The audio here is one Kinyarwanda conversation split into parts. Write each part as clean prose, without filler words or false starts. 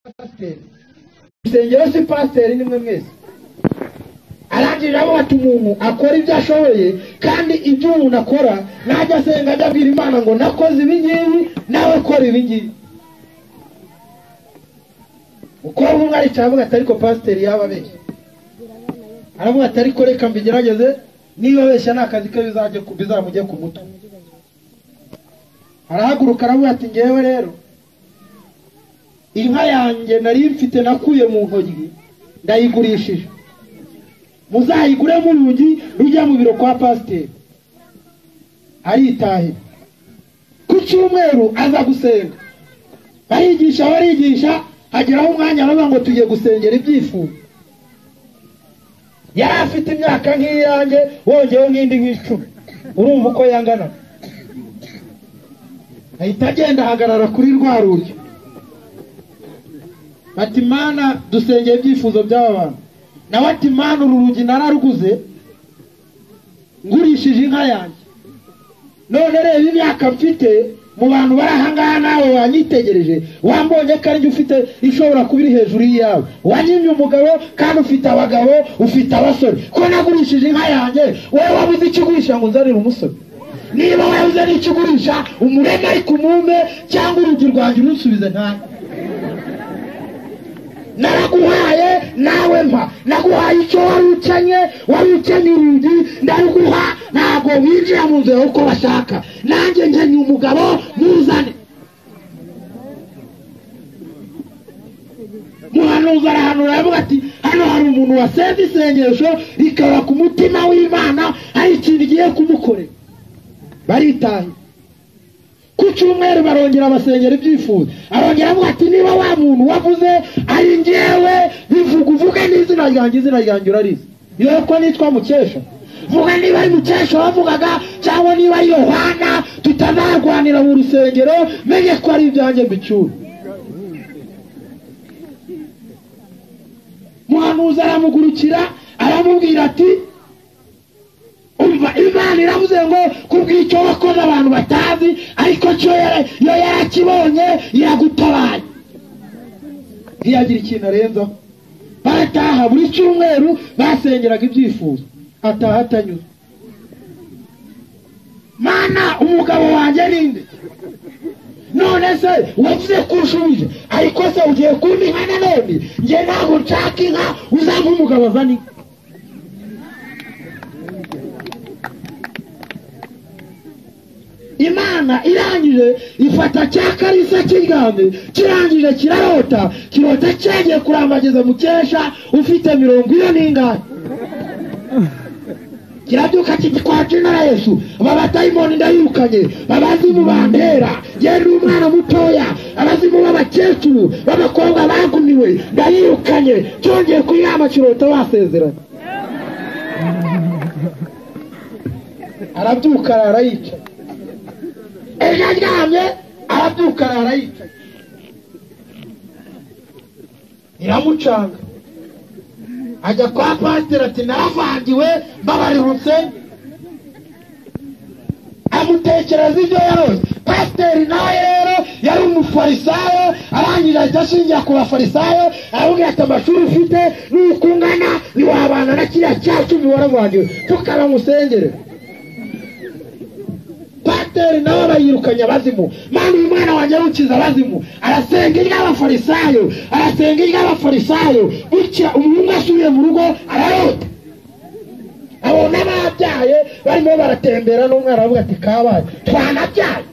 pasiteri isengero si pasiteri nimwe mwese arangije abo ati umuntu akora ibyo ashoboye kandi ibyo umuntu akora najya asenga ajya abwira Imana ngo nakoze ibi ngibi nawe kora ibi ngibi uko umwe ari cyavuga ati ariko pasiteri yaba abeshya aravuga ati ariko reka mbigerageze niba abeshya n'akazi ke bizamujye ku mutwe arahaguruka aravuga ati ngewe rero inka yanjye nari mfite nakuye mu ntogi ndayigurishije muzayigure mu rugi rujya mu biro kwa pasiteri aritahira ku cyumweru aza gusenga barigisha hageraho umwanya aravuga ngo tugiye gusengera ibyifuzo yari afite imyaka nk'iyanjye wongeyeho n'indi nk'icumi urumva uko yangana ahita agenda ahagarara kuri rwa rugi ati Mana dusengeye ibyifuzo by'aba bantu nawe ati Mana uru rugi nararuguze ngurishije inka yanjye none reba imyaka mfite mu bantu bari ahangaha nawe wanyitegereje wambonye ko ari ufite ishobora kuba iri hejuru yawe wanyimye umugabo kandi ufite abagabo ufite abasore ko nagurishije inka yanjye wowe wabuze ikigurisha ngo nzanire umusore niba wabuze n'ikigurisha umurema ariko umume cyangwa urugi rwanjye urusubize ntawe naraguhaye nawe mpa naguhaye icyo wari ukenye urugi ndaruguha ntabwo winjira mu nzu yawe uko bashaka nanjye nkenye umugabo muzane muhanuzi arahanura aravuga ati hano hari umuntu wasenze isengesho rikaba ku mutima w'Imana hari ikintu igiye kumukorera baritaye ku cyumweru barongera basengera ibyifuzo arongera avuga ati niba wa muntu wavuze ari njyewe uvuge n'izina ryanjye urarizi yewe ko nitwa Mukesha vuga niba ari Mukesha wavugaga cyangwa niba ari Yohana tutazarwanira mu rusengero menye ko ari ibyanjye mbicyura muhanuzi aramugurukira aramubwira ati umva Imana iravuze ngo kubw'icyo wakoze abantu batazi ariko cyo yo yarakibonye iragutabaye ntiyagira ikintu arenzaho barataha buri cyumweru basengeraga ibyifuzo ataha atanyuze Mana umugabo wanjye ninde none se wavuze ko ushubije ariko se ugiye kumpa inka nanone njye ntabwo nshaka inka uzampa umugabo azana inka Imana irangije ifata cya karisa cy'ingambe kirangije kirota cyagiye kurambagiza Mukesha ufite 40 n'ingane kiraduka kitwaje na Yesu ababatayimoni ndayirukanye abazimu bandera genda umwana mutoya abazimu b'abakecuru b'abakobwa baguniwe ndayirukanye cyongeye kuyama kirota basezerana arabyuka arayica ejo aryamye arabyuka arayica iramucanga ajya kwa pasiteri ati naravangiwe mbabarirutse amutekereza ibyo yarose pasiteri nawe rero yari umufarisayo arangije ahita ashingira ku bafarisayo aravuga ati amashuri ufite n'ukungana ntiwabana na kiriya cyacumi waravangiwe tukaba musengere pasiteri nawe bayirukanye abazimu Mana uyu mwana wanjye arukiza abazimu arasenga iry'abafarisayo bityo umuhungu asubiye mu rugo ararota abona babyaye barimo baratembera n'umwana aravuga ati kabaye twanabyaye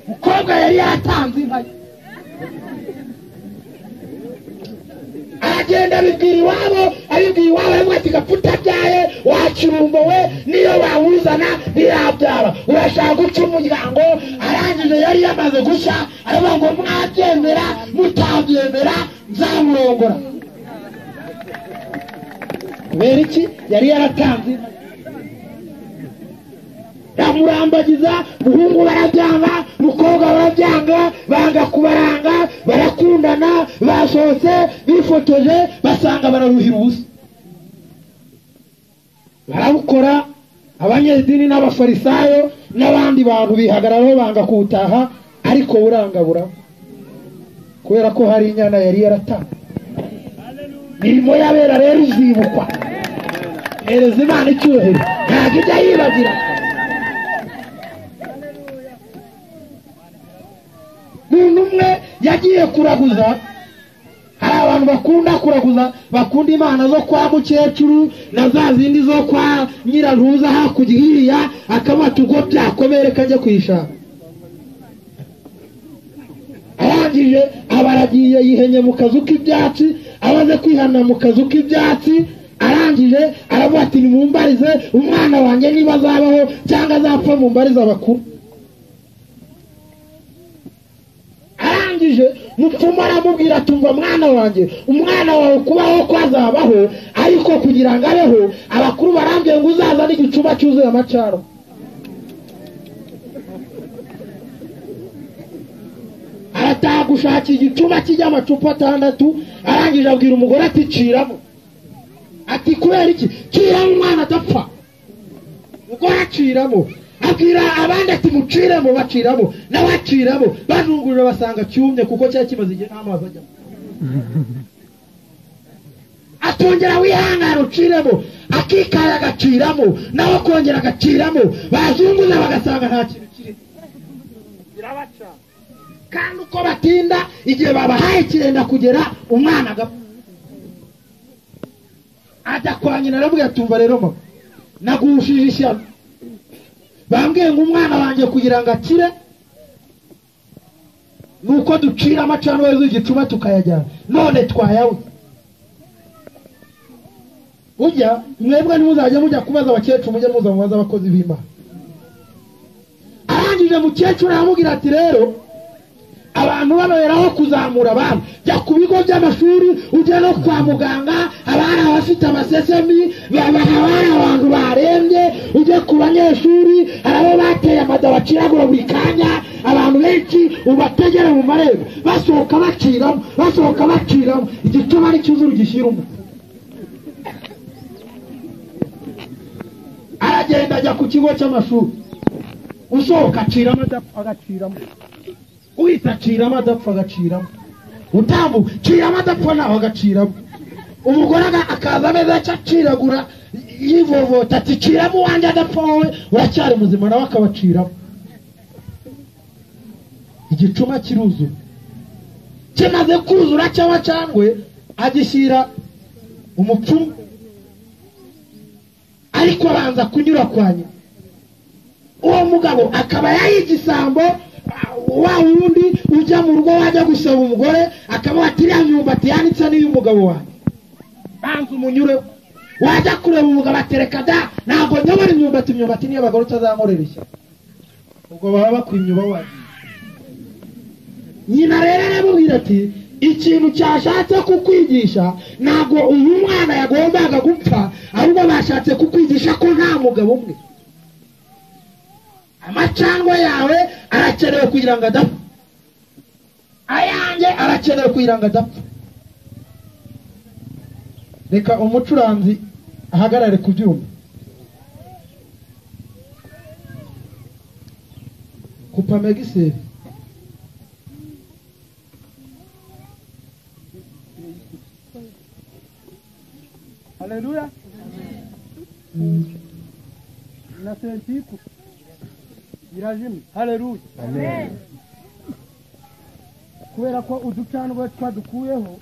umukobwa yari yatanze inka aragenda abibwira iwabo aravuga ati gapfuta byaye wakirumbo we niyo bawuzana ntiyabyara urashaka guca umuryango arangije yari yamaze gushya aravuga ngo mwabyemera mutabyemera nzamurongora kubera iki yari yaratanze yamurambagiza muhungu barabyanga mukobwa barabyanga banga kubaranga barakundana basohotse bifotoje basanga bararuhira ubusa barabukora abanyedini n'abafarisayo n'abandi bantu bihagararaho banga kuwutaha ariko burangabura kubera ko hari inyana yari yaratanga. Imirimo y'abera rero izibukwa. Hereza Imana icyubahiro, ntabwo ijya yibagira. Umuntu umwe yagiye kuraguza, hari abantu bakunda kuraguza, bakunda imana zo kwa mukecuru na za zindi zo kwa Nyirantuza hakurya iriya, akabata ubwo byakomere kajya kwishaka. Arangije abaragiye yihenye mu kazu k'ibyatsi, abaze kwihana mu kazu k'ibyatsi, arangije aravuga ati nimumbarize umwana wanjye niba azabaho cyangwa azapfa, mumbarize abakuru. Arangije mupfumu aramubwira ati umva mwana wanjye, umwana wawe kubaho ko azabaho, ariko kugira ngo abeho abakuru barambye ngo uzaza n'igicuba cyuzuye amacaro. Arataha gushakira igicuba kijya amacupa 6, arangije abwira umugore ati ciramo. Ati kubera iki? Ciramo umwana adapfa. Umugore aciramo, abwira abandi ati muciremo, baciramo, nawe aciramo, banungurira basanga cyumye kuko cyari kimaze igihe n'amazi ajyamo. Atongera wihangana uciremo, akikaya agaciramo, nawe kongera agaciramo, bazunguza bagasanga nta kintu kiri. Birabaca. Kandi uko batinda igihe babahaye kirenda kugera umwana agapfa. Ajya kwa nyina aravuga tumva rero mama, nagushije ishyano, bambwiye ngo umwana wanjye kugira ngo akire nuko ducira amacano yezu igicuma tukayajyana, none twayawe. Ujya mwebwe nimuzajya mujya kubaza abakecuru, mujye muza mubaza abakozi b'Imana. Arangije mukecuru aramubwira ati rero abantu baberaho kuzamura abantu, jya ku bigo by'amashuri, ujya no kwa muganga, abari abafite amasesemi, abari abantu barembye, ujye ku banyeshuri, arabo bateye amada baciragura buri kanya, abantu benshi ubategere mu marembo basohoka baciramo, igituma ari cyuzuru gishyira umutwe. Aragenda ajya ku kigo cy'amashuri, usohoka aciramo agaciramo, uhita aciramo adapfa agaciramo, utambu ciramo adapfa naho agaciramo. Umugore akaza ameze aciragura yivovota ati ciramo wanjye adapfa, wowe uracyari muzima, nawe akabaciramo. Igicuma kiruzura, kimaze kuzura cy'amacandwe agishyira umupfumu, ariko abanza kunyura kwa nyina. Uwo mugabo akaba yayigisambo, wa wundi ujya mu rugo wajya gusaba umugore, akaba atiriya myumbati yanitse n'iyo umugabo wanjye, banza umunyure. Wajya kureba umugabo atereka da, ntabwo nyobora imyumbati niyo abagore utazankorera ishyaka, ubwo baba bakwimyuba wagiye. Nyina rero aramubwira ati ikintu cyashatse kukwigisha ntabwo uyu mwana yagombaga gupfa, ahubwo bashatse kukwigisha ko nta mugabo umwe. Amacandwe yawe arakenewe kugira ngo adapfa, ayanjye arakenewe kugira ngo adapfa. Reka umucuranzi ahagarare ku byuma. Kupa megiseri. Haleluya. Na sentiku irajimye. Haleluya. Amen. Kubera ko uducanwa twadukuyeho,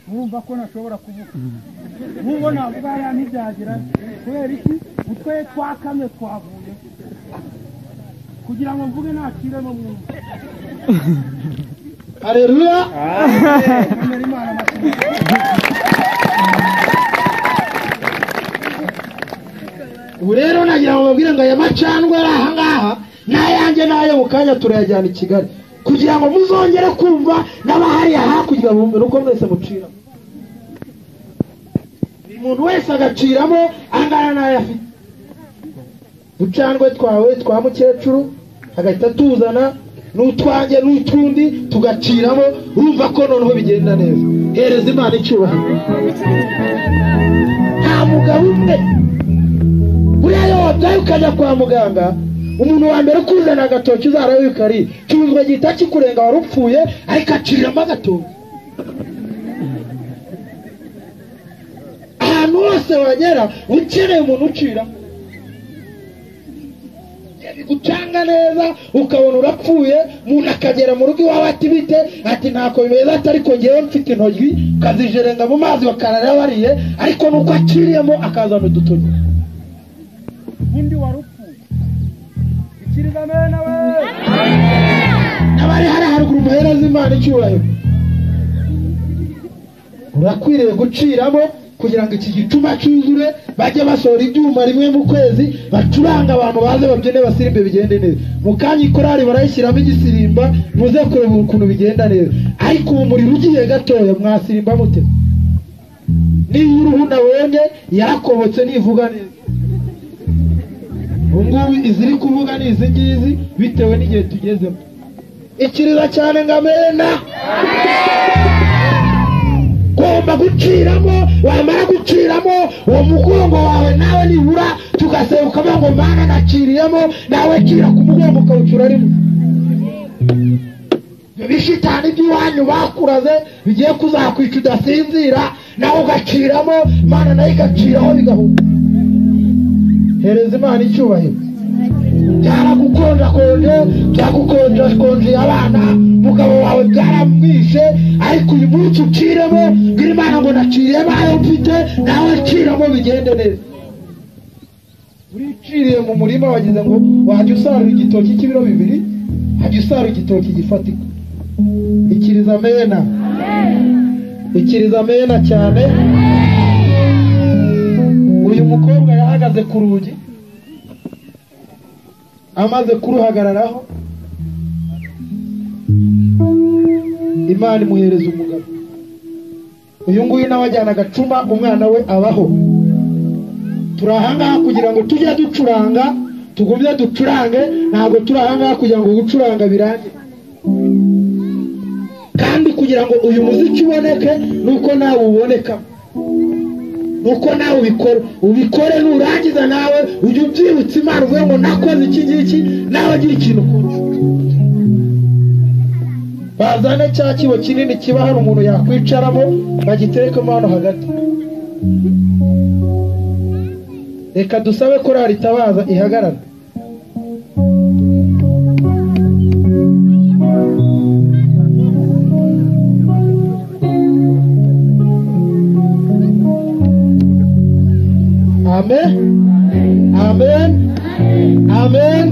mwumva ko nashobora kuvuga. Nubwo navuga ya ntibyagira, kubera iki utwe twakamye twavuye, kugira ngo mvuge nakire no mwumva. Haleluya. Amen. Urero nagira ngo babwire ngo aya macandwe ari aha ngaha n'ayanjye n'ayo mu kanya turayajyana i Kigali, kugira ngo muzongere kumva n'abahari hakurya bumve uko mwese mucira. Umuntu wese agaciramo angana n'ayo afite. Ducandwe twawe twa mukecuru agahita tuzana n'utwanjye n'utundi tugaciramo, urumva ko noneho bigenda neza. Hereza Imana icyubahiro. Nta mugabo umwe buriya yo wabyaye ukajya kwa muganga umuntu wa mbere kuzana agatoki uzarabika ari cyuzwe gita kikurenga warupfuye ariko aciramo agatoki. Ahantu hose wagera ukeneye umuntu ucira gucanga neza ukabona urapfuye, umuntu akagera mu rugo iwawe ati bite, ati ntako bimeze ati ariko ngewe mfite intoryi kazijerenga mu mazi bakarara bariye, ariko nuko aciriyemo akazana udutoryi. undi warupfuye ikiriza mena we n'abari hari haruguru muhereza Imana icyubahiro. Urakwiriye guciramo kugira ngo iki gicuma cyuzure, bajye basohora ibyuma rimwe mu kwezi bacuranga abantu baze babyine basirimbe bigende neza. Mu kanya ikorari barayishyiramo igisirimba muze kureba ukuntu bigenda neza, ariko ubu muri rugiye gatoya mwasirimba mute? Niyo uruhu nabonye yarakobotse nivuga neza. Ubungubu iziri kuvuga ni izi ngizi bitewe n'igihe tugezemo. Ikiriza cyane ngamena gomba guciramo, wamara guciramo uwo mugongo wawe nawe nibura tugasebuka ngo Mana naciriyemo, nawe cira ku mugongo ukawucura rimwe. Bishitani by'iwanyu bakuraze bigiye kuzakwica udasinzira, nawe ugaciramo Mana nayo igaciraho bigahunga. Hereza Imana icyubahiro. Byagukonje abana, mugabo wawe byaramwishe, ariko uyu munsi uciremo ngira Imana ngo naciriyemo ayo mfite, nawe ciramo bigende neza. Uriciriye mu murima wagize ngo wajya usarura igitoki cy'ibiro 2, hajya usarura igitoki gifatika. Ikiriza mena, ikiriza mena cyane. Uyu mukobwa yahagaze ku rugi, amaze kuruhagararaho Imana imuhereza umugabo. Uyu nguyu nawe ajyana agacuma, umwana we abaho. Turahangaha kugira ngo tujye ducuranga, tugumye ducurange, ntabwo turahangaha kugira ngo gucuranga birange. Kandi kugira ngo uyu muziki uboneke nuko nawe uboneka, nuko nawe ubikore nurangiza nawe ujye ubyibutsa Imana uvuye ngo nakoze iki ngiki, nawe agira ikintu ukora. Bazane cya kibo kinini kiba hari umuntu yakwicaramo bagiterekemo hano hagati. Reka dusabe korali Itabaza ihagarara. Amen. Amen. Amen.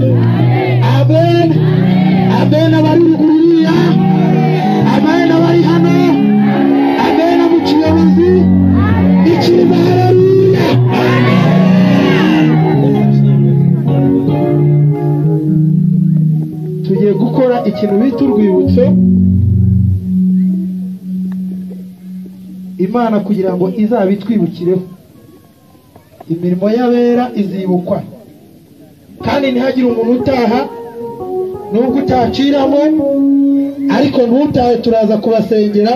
Amen. Amen. Abari ruguriya. Amen. Abari hano. Amen. Amukiyobozi. Ikiriza haleluya. Tugiye gukora ikintu bita urwibutso Imana kugira ngo izabitwibukireho. Imirimo y'abera izibukwa, kandi ntihagire umuntu utaha nubwo utaciramo, ariko ntutahe turaza kubasengera.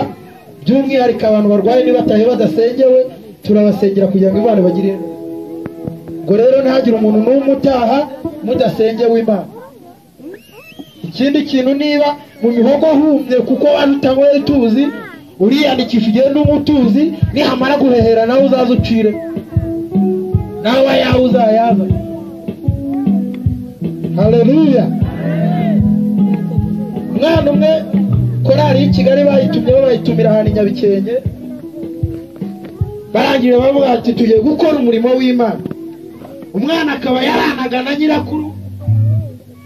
By'umwihariko abantu barwaye nibatahe badasengewe turabasengera kugira ngo Imana bagire. Ngo rero ntihagire umuntu n'umwe utaha mudasengewe Imana. Ikindi kintu, niba mu mihogo humye kuko wanutanywe tuzi, uriyandikisha ugende umutuzi, nihamara guhehera nawe uzaza ucire, nawe yawe uzayaza. Haleluya. Mwana umwe korali y'i Kigali bayitumira ahantu i Nyabikenke, barangije bavuga ati tugiye gukora umurimo w'Imana. Umwana akaba yaranaga na nyirakuru,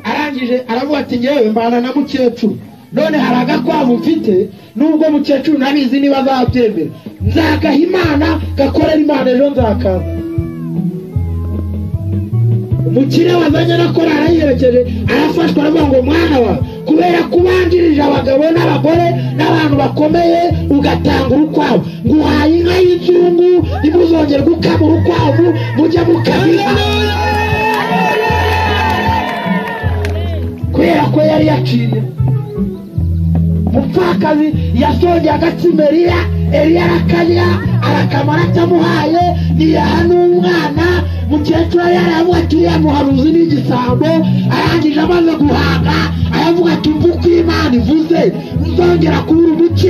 arangije aravuga ati ngewe mbana na mukecuru, none hari agakwavu mfite, nubwo mukecuru nabizi niba azabyemera, nzagaha Imana gakorera Imana, ejo nzakaza. Umukire wazanye na korali arayiherekeje, arafashwa aravuga ngo mwana wa, kubera kubanjirije abagabo n'abagore n'abantu bakomeye ugatanga urukwavu, nguhaye inka y'inzungu, nimuzongere gukama urukwavu mujye mukabiha. Kubera ko yari yaciye. Umupfakazi yasongeye agatsima Eliya arakanya, arakamara atamuhaye, niyaha n'umwana. umukecuru yaravuga ati uriya muhanuzi n'igisambo, arangije amaze guhanga aravuga ati mvuko Imana ivuze nzongera kubura umuki